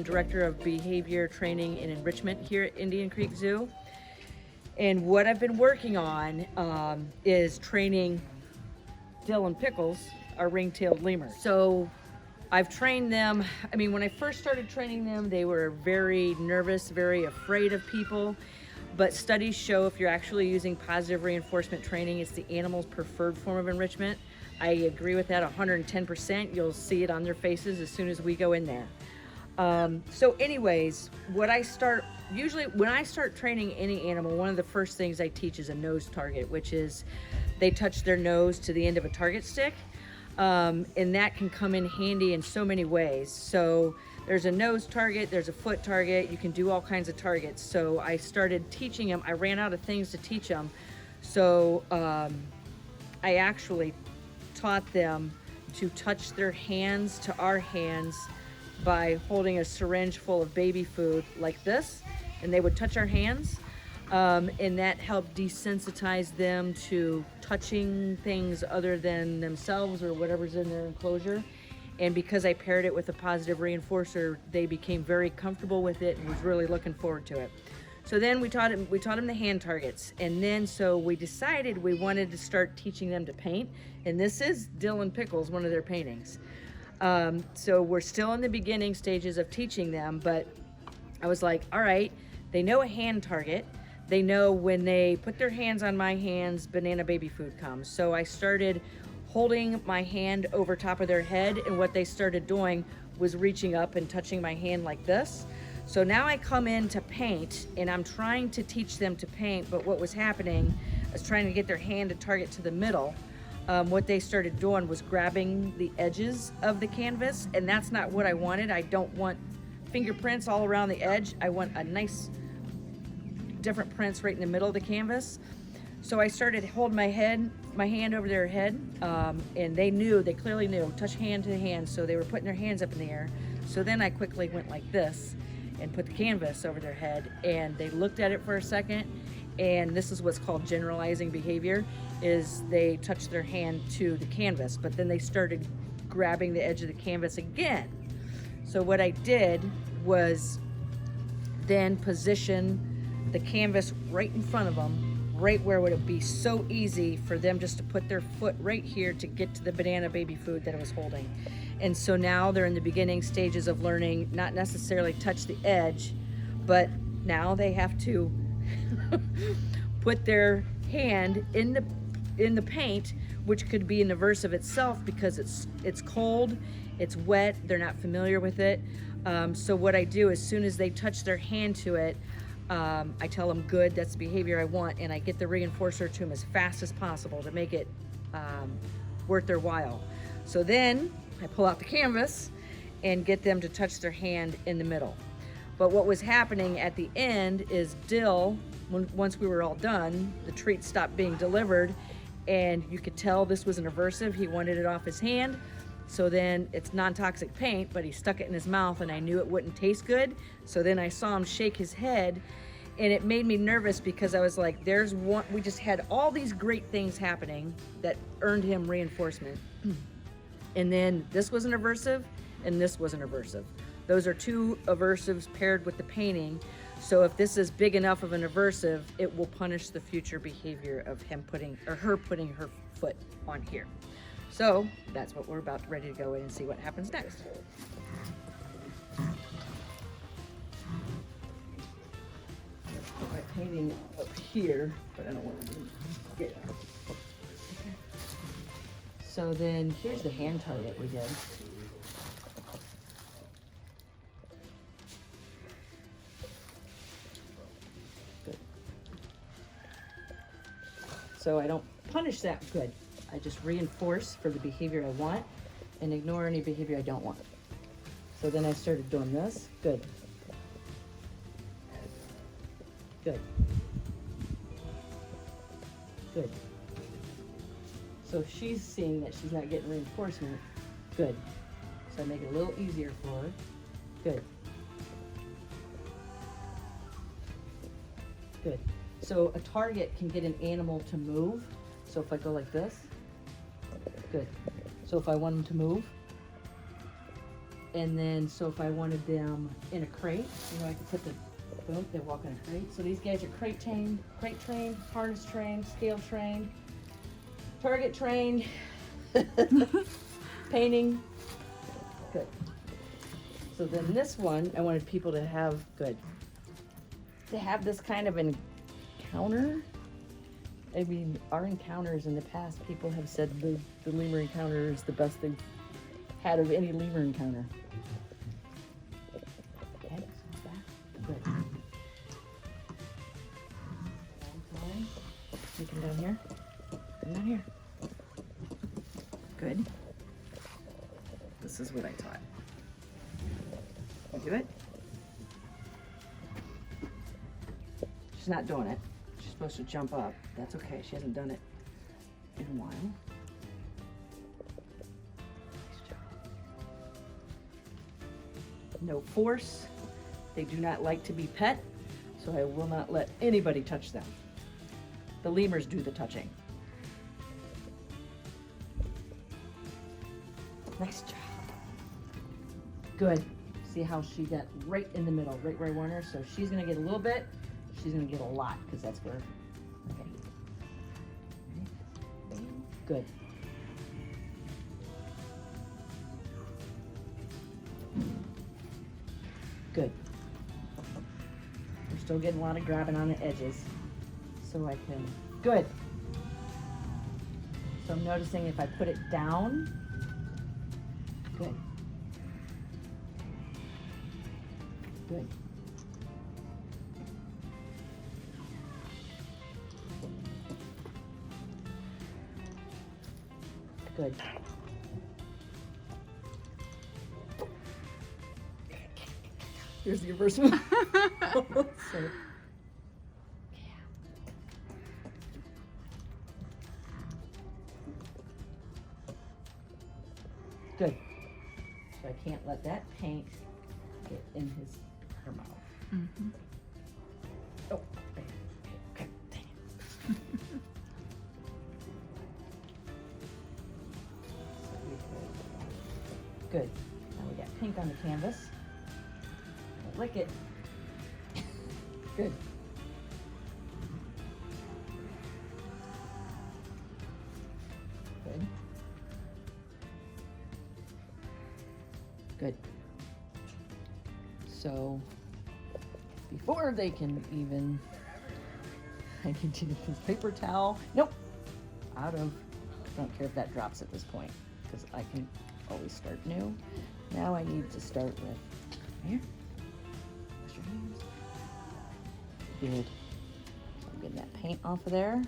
I'm Director of Behavior Training and Enrichment here at Indian Creek Zoo. And what I've been working on is training Dill Pickles, our ring-tailed lemur. So I've trained them. I mean, when I first started training them, they were very nervous, very afraid of people. But studies show if you're actually using positive reinforcement training, it's the animal's preferred form of enrichment. I agree with that 110%. You'll see it on their faces as soon as we go in there. So anyways, usually when I start training any animal, one of the first things I teach is a nose target, which is they touch their nose to the end of a target stick. And that can come in handy in so many ways. So there's a nose target, there's a foot target, you can do all kinds of targets. So I started teaching them, I ran out of things to teach them. So I actually taught them to touch their hands to our hands by holding a syringe full of baby food like this, and they would touch our hands. And that helped desensitize them to touching things other than themselves or whatever's in their enclosure. And because I paired it with a positive reinforcer, they became very comfortable with it and was really looking forward to it. So then we taught them the hand targets. And then so we decided we wanted to start teaching them to paint. And this is Dill Pickles, one of their paintings. So we're still in the beginning stages of teaching them, but I was like, all right, they know a hand target. They know when they put their hands on my hands, banana baby food comes. So I started holding my hand over top of their head, and what they started doing was reaching up and touching my hand like this. So now I come in to paint, and I'm trying to teach them to paint, but what was happening, I was trying to get their hand to target to the middle. What they started doing was grabbing the edges of the canvas, and that's not what I wanted. I don't want fingerprints all around the edge. I want a nice different prints right in the middle of the canvas. So I started holding my hand over their head, and they clearly knew, touch hand to hand, so they were putting their hands up in the air. So then I quickly went like this and put the canvas over their head, and they looked at it for a second, and this is what's called generalizing behavior, is they touched their hand to the canvas, but then they started grabbing the edge of the canvas again. So what I did was then position the canvas right in front of them, right where would it be so easy for them just to put their foot right here to get to the banana baby food that I was holding. And so now they're in the beginning stages of learning, not necessarily touch the edge, but now they have to put their hand in the paint, which could be an aversive itself because it's cold, it's wet, they're not familiar with it. So what I do, as soon as they touch their hand to it, I tell them, good, that's the behavior I want, and I get the reinforcer to them as fast as possible to make it worth their while. So then I pull out the canvas and get them to touch their hand in the middle. But what was happening at the end is Dill, once we were all done, the treat stopped being delivered, and you could tell this was an aversive. He wanted it off his hand. So then it's non-toxic paint, but he stuck it in his mouth, and I knew it wouldn't taste good. So then I saw him shake his head, and it made me nervous because I was like, there's one, we just had all these great things happening that earned him reinforcement. And then this was an aversive, and this was an aversive. Those are two aversives paired with the painting. So if this is big enough of an aversive, it will punish the future behavior of him her putting her foot on here. So that's what we're about ready to go in and see what happens next. Put my painting up here, but I don't want to get it. Okay. So then here's the hand target we did. Good. So I don't punish that good. I just reinforce for the behavior I want and ignore any behavior I don't want. So then I started doing this. Good. Good. Good. So she's seeing that she's not getting reinforcement. Good. So I make it a little easier for her. Good. Good. So a target can get an animal to move. So if I go like this, good. So if I want them to move, And then, so if I wanted them in a crate, you know, I could put the, boom, they walk in a crate. So these guys are crate trained, harness trained, scale trained, target trained, painting. Good. So then this one, I wanted people to have, good, to have this kind of encounter. I mean, our encounters in the past, people have said the lemur encounter is the best they've had of any lemur encounter. Okay, so back. Good. You come down here. Come down here. Good. This is what I taught. You do it. She's not doing it. She's supposed to jump up. That's okay. She hasn't done it in a while. Nice job. No force. They do not like to be pet, so I will not let anybody touch them. The lemurs do the touching. Nice job. Good. See how she got right in the middle, right where I want her? So she's gonna get a little bit, she's gonna get a lot, because that's where, okay. Good. Good. We're still getting a lot of grabbing on the edges. So I can, good. So I'm noticing if I put it down, good. Good. Good. Here's the reverse one. So, good. So I can't let that paint get in her mouth. Mm-hmm. Oh, okay, dang it. Good. Now we got pink on the canvas. Lick it. Good. Good. Good. So before they can even, I can do this paper towel. Nope. Out of, don't care if that drops at this point, because I can always start new. Now I need to start with, here. Wash your hands. Good. So I'm getting that paint off of there.